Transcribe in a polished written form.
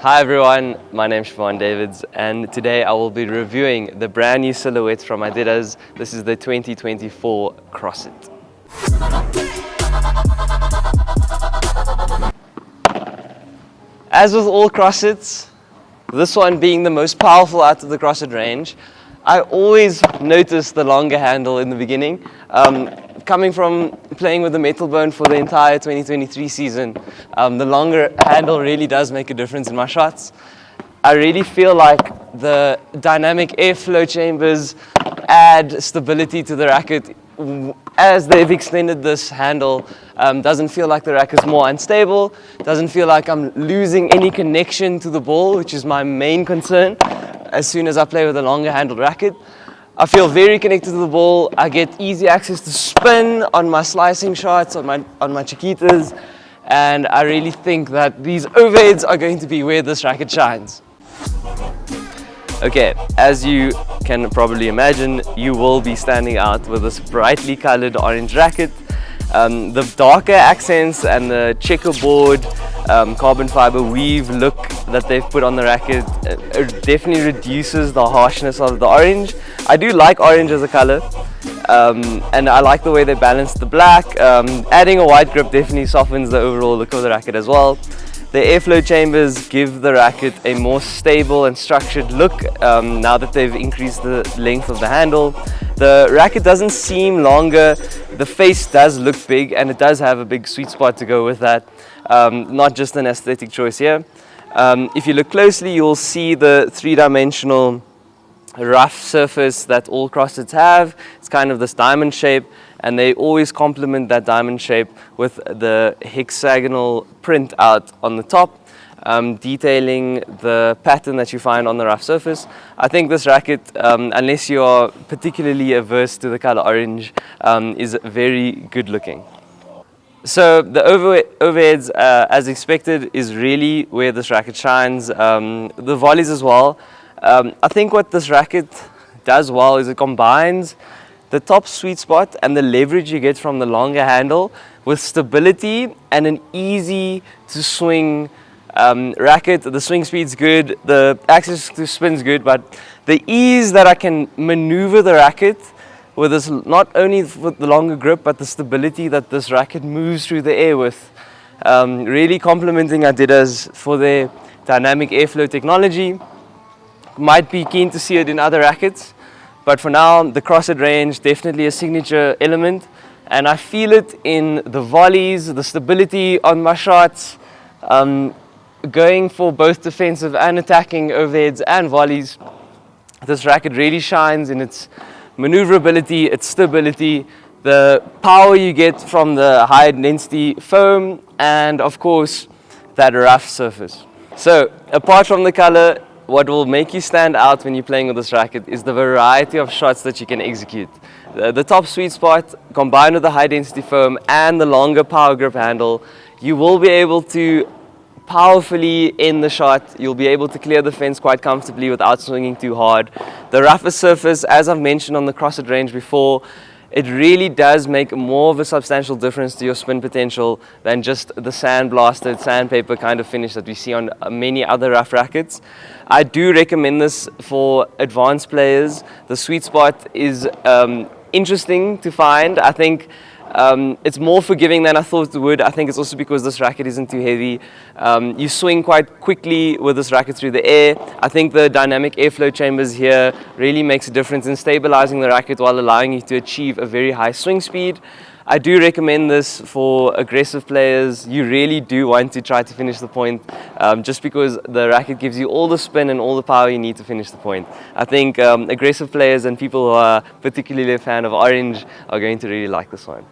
Hi everyone, my name is Siobhan Davids and today I will be reviewing the brand new silhouette from Adidas. This is the 2024 CrossFit. As with all CrossFits, this one being the most powerful out of the CrossFit range, I always notice the longer handle in the beginning. Coming from playing with the metal bone for the entire 2023 season, the longer handle really does make a difference in my shots. I really feel like the dynamic airflow chambers add stability to the racket. As they've extended this handle, doesn't feel like the racket's more unstable, doesn't feel like I'm losing any connection to the ball, which is my main concern as soon as I play with a longer handled racket. I feel very connected to the ball. I get easy access to spin on my slicing shots, on my chiquitas, and I really think that these overheads are going to be where this racket shines. Okay, as you can probably imagine, you will be standing out with this brightly colored orange racket. The darker accents and the checkerboard carbon fiber weave look that they've put on the racket definitely reduces the harshness of the orange. I do like orange as a color, and I like the way they balance the black. Adding a white grip definitely softens the overall look of the racket as well. The airflow chambers give the racket a more stable and structured look now that they've increased the length of the handle. The racket doesn't seem longer, the face does look big, and it does have a big sweet spot to go with that. Not just an aesthetic choice here. If you look closely, you'll see the three-dimensional rough surface that all CrossFits have. It's kind of this diamond shape, and they always complement that diamond shape with the hexagonal print out on the top, detailing the pattern that you find on the rough surface. I think this racket, unless you are particularly averse to the color orange, is very good looking. So the overheads, as expected, is really where this racket shines. The volleys as well. I think what this racket does well is it combines the top sweet spot and the leverage you get from the longer handle with stability and an easy to swing racket. The swing speed's good, the access to spin's good, but the ease that I can maneuver the racket with this, not only with the longer grip, but the stability that this racket moves through the air with. Really complimenting Adidas for their dynamic airflow technology. Might be keen to see it in other rackets, but for now, the CrossFit range, definitely a signature element, and I feel it in the volleys, the stability on my shots, going for both defensive and attacking overheads and volleys. This racket really shines in its maneuverability, its stability, the power you get from the high density foam, and of course, that rough surface. So, apart from the color, what will make you stand out when you're playing with this racket is the variety of shots that you can execute. The top sweet spot combined with the high density foam and the longer power grip handle, you will be able to powerfully end the shot. You'll be able to clear the fence quite comfortably without swinging too hard. The rougher surface, as I've mentioned on the CrossFit range before, it really does make more of a substantial difference to your spin potential than just the sandblasted, sandpaper kind of finish that we see on many other rough rackets. I do recommend this for advanced players. The sweet spot is interesting to find. I think it's more forgiving than I thought it would. I think it's also because this racket isn't too heavy. You swing quite quickly with this racket through the air. I think the dynamic airflow chambers here really makes a difference in stabilizing the racket while allowing you to achieve a very high swing speed. I do recommend this for aggressive players. You really do want to try to finish the point just because the racket gives you all the spin and all the power you need to finish the point. I think aggressive players and people who are particularly a fan of orange are going to really like this one.